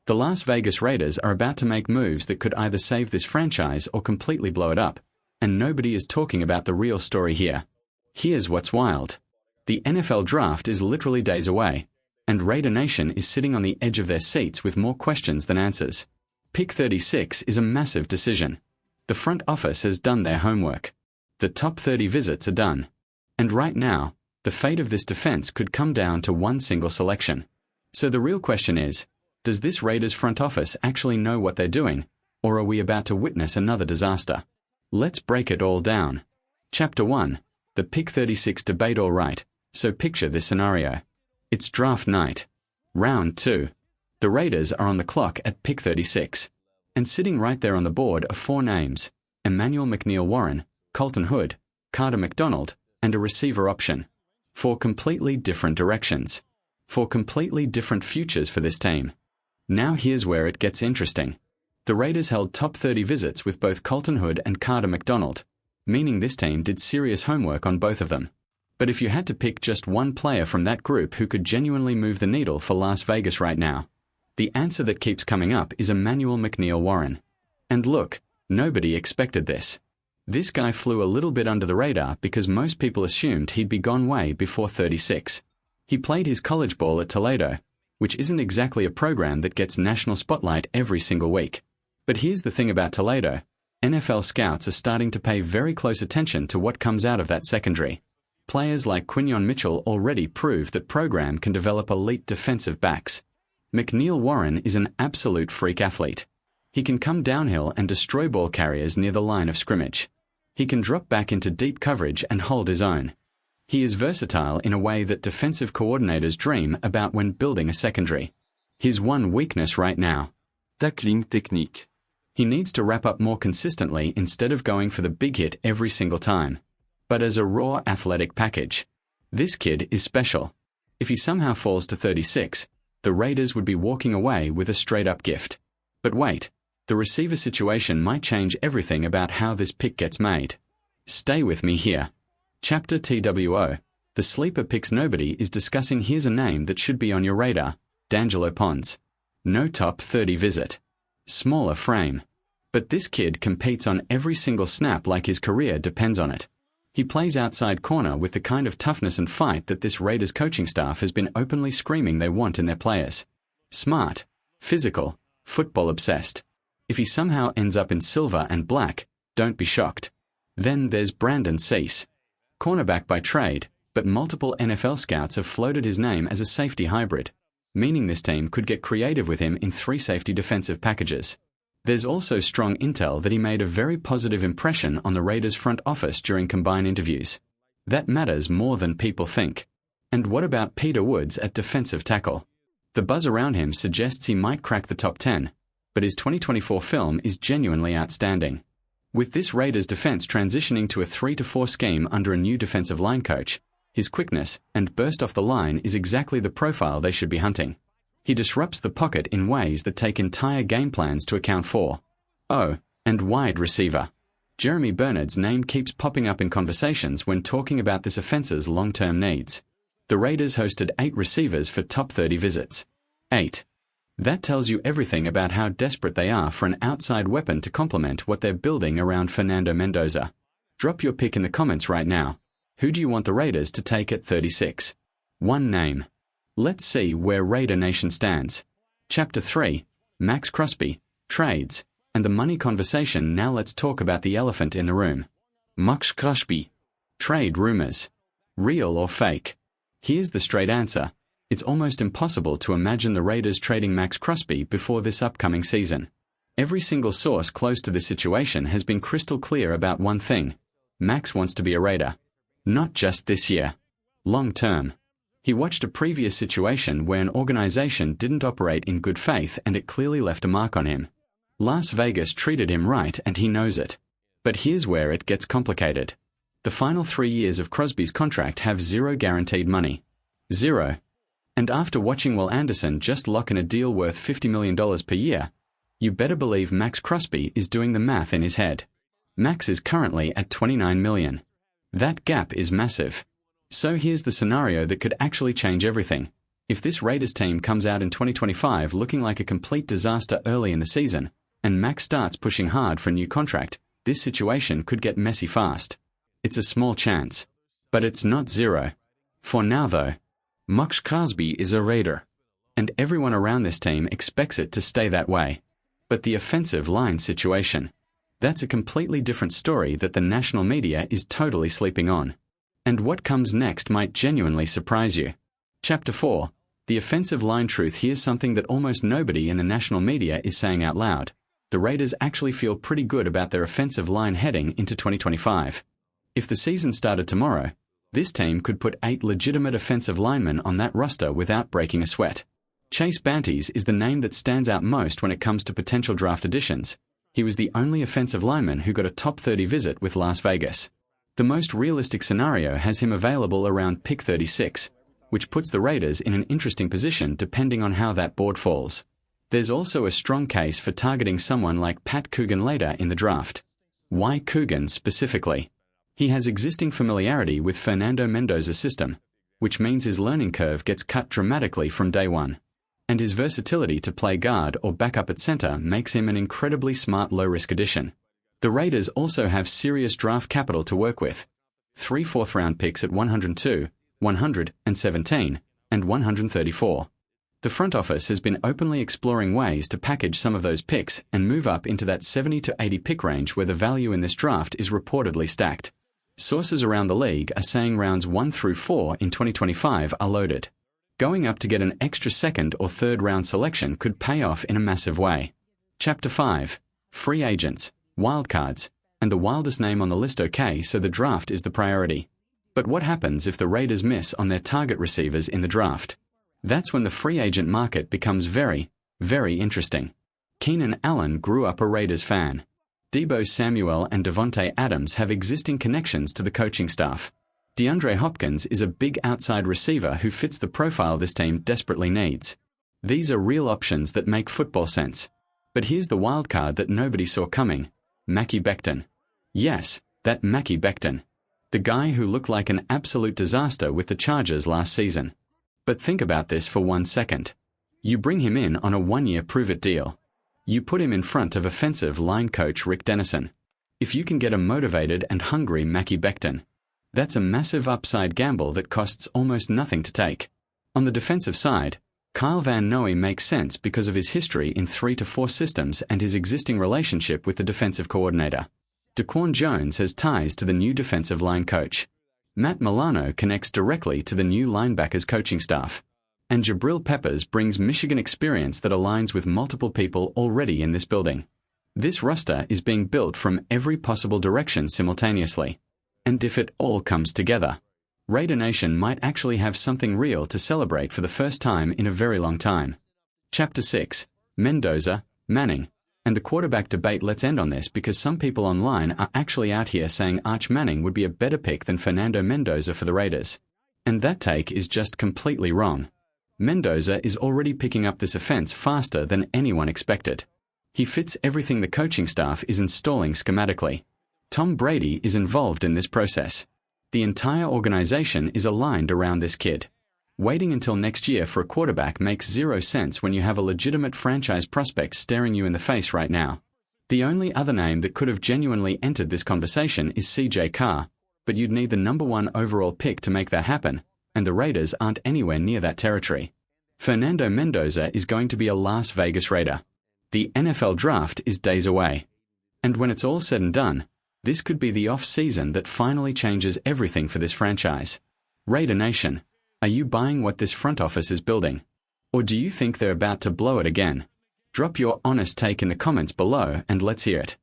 The Las Vegas Raiders are about to make moves that could either save this franchise or completely blow it up, and nobody is talking about the real story here. Here's what's wild. The NFL draft is literally days away, and Raider Nation is sitting on the edge of their seats with more questions than answers. Pick 36 is a massive decision. The front office has done their homework. The top 30 visits are done. And right now, the fate of this defense could come down to one single selection. So the real question is, does this Raiders front office actually know what they're doing, or are we about to witness another disaster? Let's break it all down. Chapter 1. The Pick 36 debate. All right, so picture this scenario. It's draft night. Round 2. The Raiders are on the clock at pick 36. And sitting right there on the board are 4 names: Emanuel McNeill Warren, Colton Hood, Carter McDonald, and a receiver option. 4 completely different directions. 4 completely different futures for this team. Now here's where it gets interesting. The Raiders held top 30 visits with both Colton Hood and Carter McDonald, meaning this team did serious homework on both of them. But if you had to pick just one player from that group who could genuinely move the needle for Las Vegas right now, the answer that keeps coming up is Emanuel McNeill Warren. And look, nobody expected this. This guy flew a little bit under the radar because most people assumed he'd be gone way before 36. He played his college ball at Toledo, which isn't exactly a program that gets national spotlight every single week. But here's the thing about Toledo. NFL scouts are starting to pay very close attention to what comes out of that secondary. Players like Quinyon Mitchell already prove that program can develop elite defensive backs. McNeill Warren is an absolute freak athlete. He can come downhill and destroy ball carriers near the line of scrimmage. He can drop back into deep coverage and hold his own. He is versatile in a way that defensive coordinators dream about when building a secondary. His one weakness right now: tackling technique. He needs to wrap up more consistently instead of going for the big hit every single time. But as a raw athletic package, this kid is special. If he somehow falls to 36, the Raiders would be walking away with a straight-up gift. But wait, the receiver situation might change everything about how this pick gets made. Stay with me here. Chapter TWO. The sleeper picks. Nobody is discussing. Here's a name that should be on your radar: D'Angelo Ponds. No top 30 visit. Smaller frame. But this kid competes on every single snap like his career depends on it. He plays outside corner with the kind of toughness and fight that this Raiders coaching staff has been openly screaming they want in their players. Smart, physical, football obsessed. If he somehow ends up in silver and black, don't be shocked. Then there's Brandon Cease. Cornerback by trade, but multiple NFL scouts have floated his name as a safety hybrid, meaning this team could get creative with him in 3 safety defensive packages. There's also strong intel that he made a very positive impression on the Raiders front office during combine interviews. That matters more than people think. And what about Peter Woods at defensive tackle? The buzz around him suggests he might crack the top 10, but his 2024 film is genuinely outstanding. With this Raiders defense transitioning to a 3-4 scheme under a new defensive line coach, his quickness and burst off the line is exactly the profile they should be hunting. He disrupts the pocket in ways that take entire game plans to account for. Oh, and wide receiver. Jeremy Bernard's name keeps popping up in conversations when talking about this offense's long-term needs. The Raiders hosted 8 receivers for top 30 visits. 8. That tells you everything about how desperate they are for an outside weapon to complement what they're building around Fernando Mendoza. Drop your pick in the comments right now. Who do you want the Raiders to take at 36? One name. Let's see where Raider Nation stands. Chapter 3. Max Crosby, trades, and the money conversation. Now let's talk about the elephant in the room. Max Crosby. Trade rumors. Real or fake? Here's the straight answer. It's almost impossible to imagine the Raiders trading Max Crosby before this upcoming season. Every single source close to this situation has been crystal clear about one thing. Max wants to be a Raider. Not just this year. Long term. He watched a previous situation where an organization didn't operate in good faith and it clearly left a mark on him. Las Vegas treated him right and he knows it. But here's where it gets complicated. The final 3 years of Crosby's contract have 0 guaranteed money. 0. And after watching Will Anderson just lock in a deal worth $50 million per year, you better believe Max Crosby is doing the math in his head. Max is currently at $29 million. That gap is massive. So here's the scenario that could actually change everything. If this Raiders team comes out in 2025 looking like a complete disaster early in the season, and Mac starts pushing hard for a new contract, this situation could get messy fast. It's a small chance. But it's not zero. For now though, Max Crosby is a Raider. And everyone around this team expects it to stay that way. But the offensive line situation, that's a completely different story that the national media is totally sleeping on. And what comes next might genuinely surprise you. Chapter 4. The offensive line truth. Here's something that almost nobody in the national media is saying out loud. The Raiders actually feel pretty good about their offensive line heading into 2025. If the season started tomorrow, this team could put 8 legitimate offensive linemen on that roster without breaking a sweat. Chase Banties is the name that stands out most when it comes to potential draft additions. He was the only offensive lineman who got a top 30 visit with Las Vegas. The most realistic scenario has him available around pick 36, which puts the Raiders in an interesting position depending on how that board falls. There's also a strong case for targeting someone like Pat Coogan later in the draft. Why Coogan specifically? He has existing familiarity with Fernando Mendoza's system, which means his learning curve gets cut dramatically from day one. And his versatility to play guard or backup at center makes him an incredibly smart low-risk addition. The Raiders also have serious draft capital to work with. 3 fourth-round picks at 102, 117, and 134. The front office has been openly exploring ways to package some of those picks and move up into that 70 to 80 pick range where the value in this draft is reportedly stacked. Sources around the league are saying rounds 1 through 4 in 2025 are loaded. Going up to get an extra second or third round selection could pay off in a massive way. Chapter 5. Free agents, wildcards, and the wildest name on the list. Okay, so the draft is the priority. But what happens if the Raiders miss on their target receivers in the draft? That's when the free agent market becomes very, very interesting. Keenan Allen grew up a Raiders fan. Deebo Samuel and Devontae Adams have existing connections to the coaching staff. DeAndre Hopkins is a big outside receiver who fits the profile this team desperately needs. These are real options that make football sense. But here's the wild card that nobody saw coming. Mackie Becton. Yes, that Mackie Becton. The guy who looked like an absolute disaster with the Chargers last season. But think about this for 1 second. You bring him in on a 1-year prove-it deal. You put him in front of offensive line coach Rick Dennison. If you can get a motivated and hungry Mackie Becton, that's a massive upside gamble that costs almost nothing to take. On the defensive side, Kyle Van Noy makes sense because of his history in 3 to 4 systems and his existing relationship with the defensive coordinator. Daquan Jones has ties to the new defensive line coach. Matt Milano connects directly to the new linebackers coaching staff. And Jabril Peppers brings Michigan experience that aligns with multiple people already in this building. This roster is being built from every possible direction simultaneously. And if it all comes together, Raider Nation might actually have something real to celebrate for the first time in a very long time. Chapter 6. Mendoza, Manning, and the quarterback debate. Let's end on this because some people online are actually out here saying Arch Manning would be a better pick than Fernando Mendoza for the Raiders. And that take is just completely wrong. Mendoza is already picking up this offense faster than anyone expected. He fits everything the coaching staff is installing schematically. Tom Brady is involved in this process. The entire organization is aligned around this kid. Waiting until next year for a quarterback makes zero sense when you have a legitimate franchise prospect staring you in the face right now. The only other name that could have genuinely entered this conversation is CJ Carr, but you'd need the number 1 overall pick to make that happen, and the Raiders aren't anywhere near that territory. Fernando Mendoza is going to be a Las Vegas Raider. The NFL draft is days away. And when it's all said and done, this could be the off-season that finally changes everything for this franchise. Raider Nation, are you buying what this front office is building? Or do you think they're about to blow it again? Drop your honest take in the comments below and let's hear it.